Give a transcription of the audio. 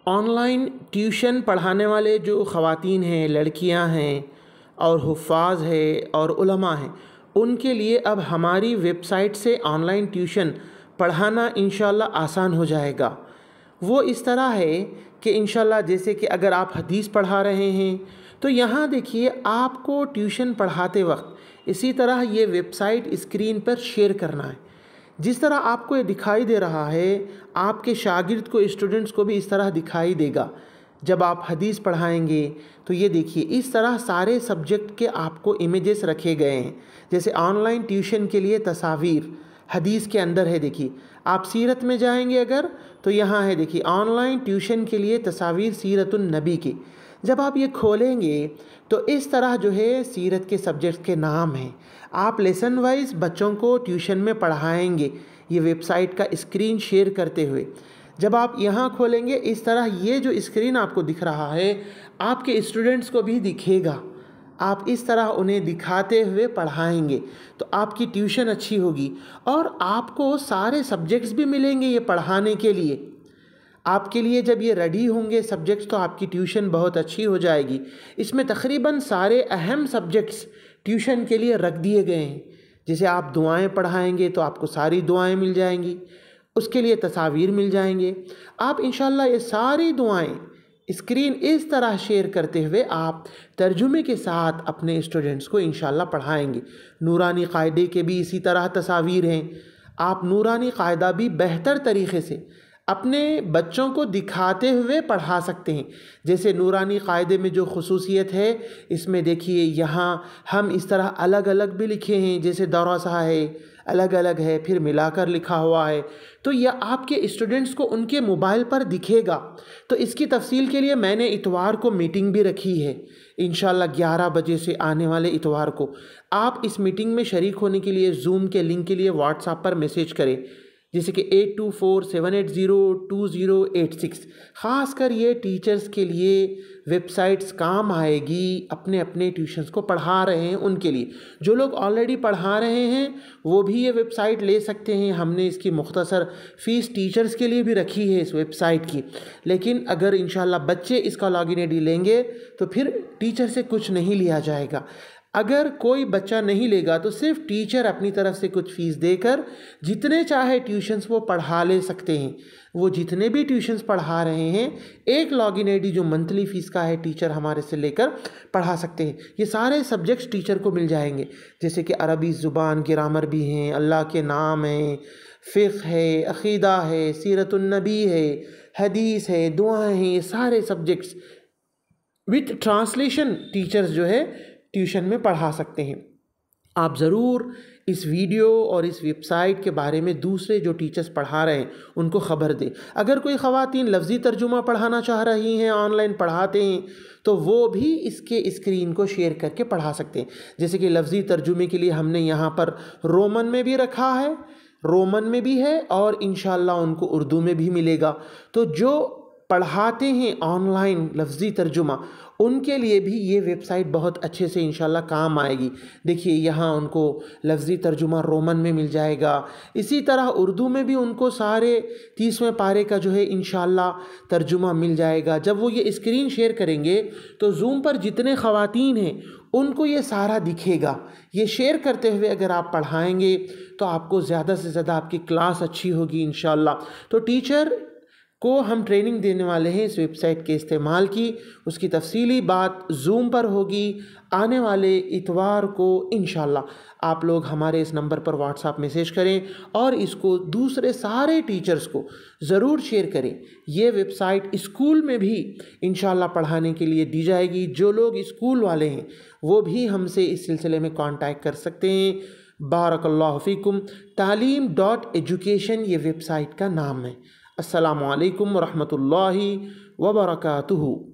Online tuition पढ़ाने वाले जो ख़वातीन हैं, लड़कियां हैं और हुफ़ाज़ है और उलमा हैं, उनके लिए अब हमारी वेबसाइट से ऑनलाइन ट्यूशन पढ़ाना इंशाल्लाह आसान हो जाएगा। वो इस तरह है कि इंशाल्लाह जैसे कि अगर आप हदीस पढ़ा रहे हैं तो यहाँ देखिए आपको ट्यूशन पढ़ाते वक्त इसी तरह ये वेबसाइट स्क्रीन पर शेयर करना है। जिस तरह आपको ये दिखाई दे रहा है आपके शागिर्द को, स्टूडेंट्स को भी इस तरह दिखाई देगा। जब आप हदीस पढ़ाएंगे तो ये देखिए इस तरह सारे सब्जेक्ट के आपको इमेजेस रखे गए हैं। जैसे ऑनलाइन ट्यूशन के लिए तस्वीर हदीस के अंदर है। देखिए आप सीरत में जाएंगे अगर तो यहाँ है, देखिए ऑनलाइन ट्यूशन के लिए तस्वीर सीरतुन नबी की। जब आप ये खोलेंगे तो इस तरह जो है सीरत के सब्जेक्ट्स के नाम हैं। आप लेसन वाइज बच्चों को ट्यूशन में पढ़ाएंगे ये वेबसाइट का स्क्रीन शेयर करते हुए। जब आप यहाँ खोलेंगे इस तरह ये जो स्क्रीन आपको दिख रहा है आपके स्टूडेंट्स को भी दिखेगा। आप इस तरह उन्हें दिखाते हुए पढ़ाएंगे तो आपकी ट्यूशन अच्छी होगी और आपको सारे सब्जेक्ट्स भी मिलेंगे ये पढ़ाने के लिए। आपके लिए जब ये रेडी होंगे सब्जेक्ट्स तो आपकी ट्यूशन बहुत अच्छी हो जाएगी। इसमें तकरीबन सारे अहम सब्जेक्ट्स ट्यूशन के लिए रख दिए गए हैं। जैसे आप दुआएं पढ़ाएंगे तो आपको सारी दुआएं मिल जाएंगी, उसके लिए तस्वीर मिल जाएंगे। आप इंशाल्लाह ये सारी दुआएं स्क्रीन इस तरह शेयर करते हुए आप तर्जुमे के साथ अपने स्टूडेंट्स को इंशाल्लाह पढ़ाएंगे। नूरानी क़ायदे के भी इसी तरह तस्वीर हैं। आप नूरानी क़ायदा भी बेहतर तरीक़े से अपने बच्चों को दिखाते हुए पढ़ा सकते हैं। जैसे नूरानी क़ायदे में जो ख़ुसूसियत है इसमें देखिए यहाँ हम इस तरह अलग अलग भी लिखे हैं। जैसे दौरासा है, अलग अलग है, फिर मिलाकर लिखा हुआ है। तो यह आपके स्टूडेंट्स को उनके मोबाइल पर दिखेगा। तो इसकी तफसील के लिए मैंने इतवार को मीटिंग भी रखी है। इंशाल्लाह 11 बजे से आने वाले इतवार को आप इस मीटिंग में शरीक होने के लिए जूम के लिंक के लिए व्हाट्सएप पर मैसेज करें, जैसे कि 8247802086। ख़ासकर ये टीचर्स के लिए वेबसाइट्स काम आएगी, अपने अपने ट्यूशन्स को पढ़ा रहे हैं उनके लिए। जो लोग ऑलरेडी पढ़ा रहे हैं वो भी ये वेबसाइट ले सकते हैं। हमने इसकी मुख्तसर फ़ीस टीचर्स के लिए भी रखी है इस वेबसाइट की। लेकिन अगर इंशाल्लाह बच्चे इसका लॉगिन आईडी लेंगे तो फिर टीचर से कुछ नहीं लिया जाएगा। अगर कोई बच्चा नहीं लेगा तो सिर्फ टीचर अपनी तरफ से कुछ फ़ीस देकर जितने चाहे ट्यूशन्स वो पढ़ा ले सकते हैं। वो जितने भी ट्यूशन्स पढ़ा रहे हैं एक लॉगिन आईडी जो मंथली फ़ीस का है टीचर हमारे से लेकर पढ़ा सकते हैं। ये सारे सब्जेक्ट्स टीचर को मिल जाएंगे। जैसे कि अरबी ज़ुबान, ग्रामर भी हैं, अल्लाह के नाम हैं, फ़िक़्ह है, अक़ीदा है, सीरतुन नबी है, हदीस है, दुआएँ हैं। ये सारे सब्जेक्ट्स विथ ट्रांसलेशन टीचर्स जो है ट्यूशन में पढ़ा सकते हैं। आप ज़रूर इस वीडियो और इस वेबसाइट के बारे में दूसरे जो टीचर्स पढ़ा रहे हैं उनको ख़बर दें। अगर कोई ख़वातीन लफ्ज़ी तर्जुमा पढ़ाना चाह रही हैं, ऑनलाइन पढ़ाते हैं, तो वो भी इसके स्क्रीन को शेयर करके पढ़ा सकते हैं। जैसे कि लफ्ज़ी तर्जुमे के लिए हमने यहाँ पर रोमन में भी रखा है, रोमन में भी है और इंशाल्लाह उनको उर्दू में भी मिलेगा। तो जो पढ़ाते हैं ऑनलाइन लफ्ज़ी तर्जुमा उनके लिए भी ये वेबसाइट बहुत अच्छे से इंशाल्लाह काम आएगी। देखिए यहाँ उनको लफ्ज़ी तर्जुमा रोमन में मिल जाएगा, इसी तरह उर्दू में भी उनको सारे 30वें पारे का जो है इंशाल्लाह तर्जुमा मिल जाएगा। जब वो ये स्क्रीन शेयर करेंगे तो जूम पर जितने ख़वातीन हैं उनको ये सारा दिखेगा। ये शेयर करते हुए अगर आप पढ़ाएंगे तो आपको ज़्यादा से ज़्यादा आपकी क्लास अच्छी होगी इंशाल्लाह। तो टीचर को हम ट्रेनिंग देने वाले हैं इस वेबसाइट के इस्तेमाल की। उसकी तफसीली बात जूम पर होगी आने वाले इतवार को इंशाल्लाह। आप लोग हमारे इस नंबर पर व्हाट्सएप मैसेज करें और इसको दूसरे सारे टीचर्स को ज़रूर शेयर करें। ये वेबसाइट स्कूल में भी इंशाल्लाह पढ़ाने के लिए दी जाएगी। जो लोग स्कूल वाले हैं वो भी हमसे इस सिलसिले में कांटेक्ट कर सकते हैं। बारकल्लाहु फ़ीकुम। taaleem.education ये वेबसाइट का नाम है। अस्सलामु अलैकुम व रहमतुल्लाहि व बरकातुहू।